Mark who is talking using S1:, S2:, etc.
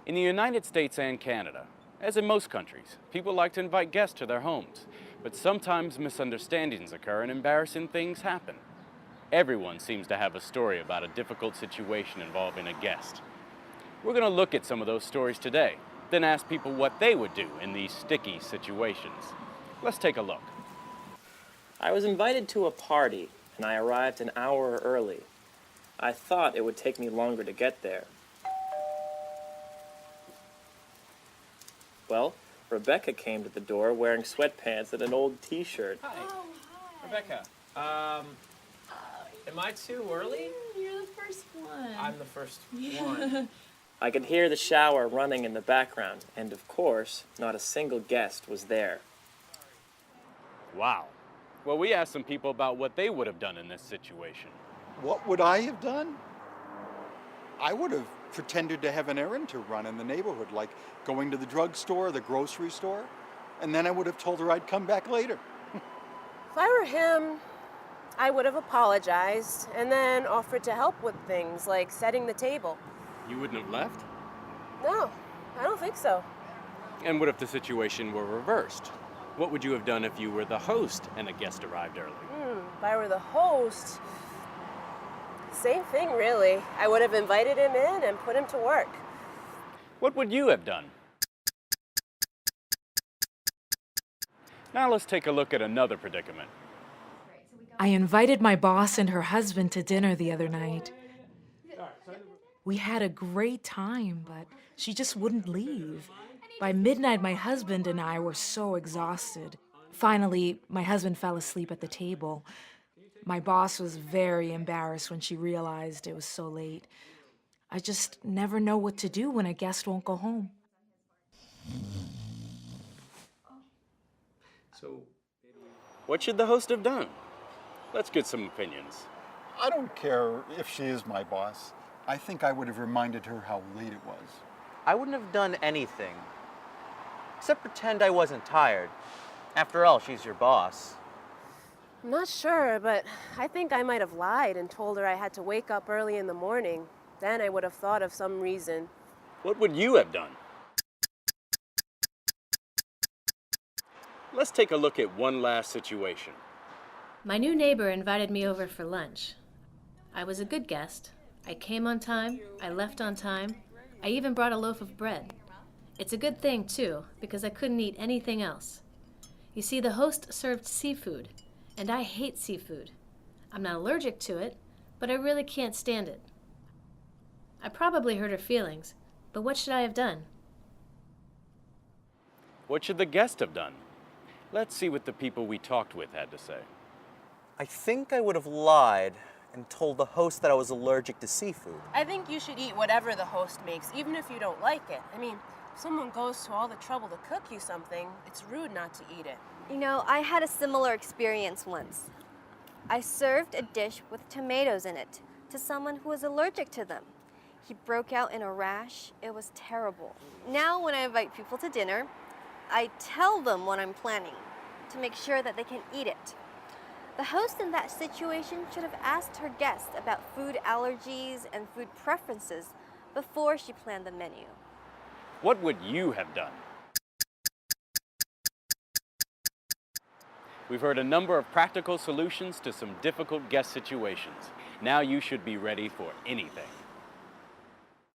S1: In the United States and Canada, as in most countries, people like to invite guests to their homes, but sometimes misunderstandings occur and embarrassing things happen. Everyone seems to have a story about a difficult situation involving a guest. We're going to look at some of those stories today, then ask people what they would do in these sticky situations. Let's take a look.
S2: I was invited to a party, and I arrived an hour early. I thought it would take me longer to get there. Well, Rebecca came to the door wearing sweatpants and an old t-shirt.
S3: Hi.
S4: Oh, hi.
S3: Rebecca, am I too early?
S4: You're the first one.
S3: I'm the first one.
S2: I could hear the shower running in the background, and of course, not a single guest was there.
S1: Wow. Well, we asked some people about what they would have done in this situation.
S5: What would I have done? I would have pretended to have an errand to run in the neighborhood, like going to the drugstore, the grocery store, and then I would have told her I'd come back later.
S6: If I were him, I would have apologized and then offered to help with things like setting the table.
S1: You wouldn't have left?
S6: No, I don't think so.
S1: And what if the situation were reversed? What would you have done if you were the host and a guest arrived early?
S6: If I were the host, same thing really. I would have invited him in and put him to work.
S1: What would you have done? Now let's take a look at another predicament.
S7: I invited my boss and her husband to dinner the other night. We had a great time, but she just wouldn't leave. By midnight, my husband and I were so exhausted. Finally, my husband fell asleep at the table. My boss was very embarrassed when she realized it was so late. I just never know what to do when a guest won't go home.
S1: So, what should the host have done? Let's get some opinions.
S5: I don't care if she is my boss. I think I would have reminded her how late it was.
S8: I wouldn't have done anything, except pretend I wasn't tired. After all, she's your boss.
S6: I'm not sure, but I think I might have lied and told her I had to wake up early in the morning. Then I would have thought of some reason.
S1: What would you have done? Let's take a look at one last situation.
S4: My new neighbor invited me over for lunch. I was a good guest. I came on time, I left on time, I even brought a loaf of bread. It's a good thing, too, because I couldn't eat anything else. You see, the host served seafood, and I hate seafood. I'm not allergic to it, but I really can't stand it. I probably hurt her feelings, but what should I have done?
S1: What should the guest have done? Let's see what the people we talked with had to say.
S8: I think I would have lied and told the host that I was allergic to seafood.
S6: I think you should eat whatever the host makes, even if you don't like it. I mean, if someone goes to all the trouble to cook you something, it's rude not to eat it.
S9: You know, I had a similar experience once. I served a dish with tomatoes in it to someone who was allergic to them. He broke out in a rash. It was terrible. Now, when I invite people to dinner, I tell them what I'm planning to make sure that they can eat it. The host in that situation should have asked her guests about food allergies and food preferences before she planned the menu.
S1: What would you have done? We've heard a number of practical solutions to some difficult guest situations. Now you should be ready for anything.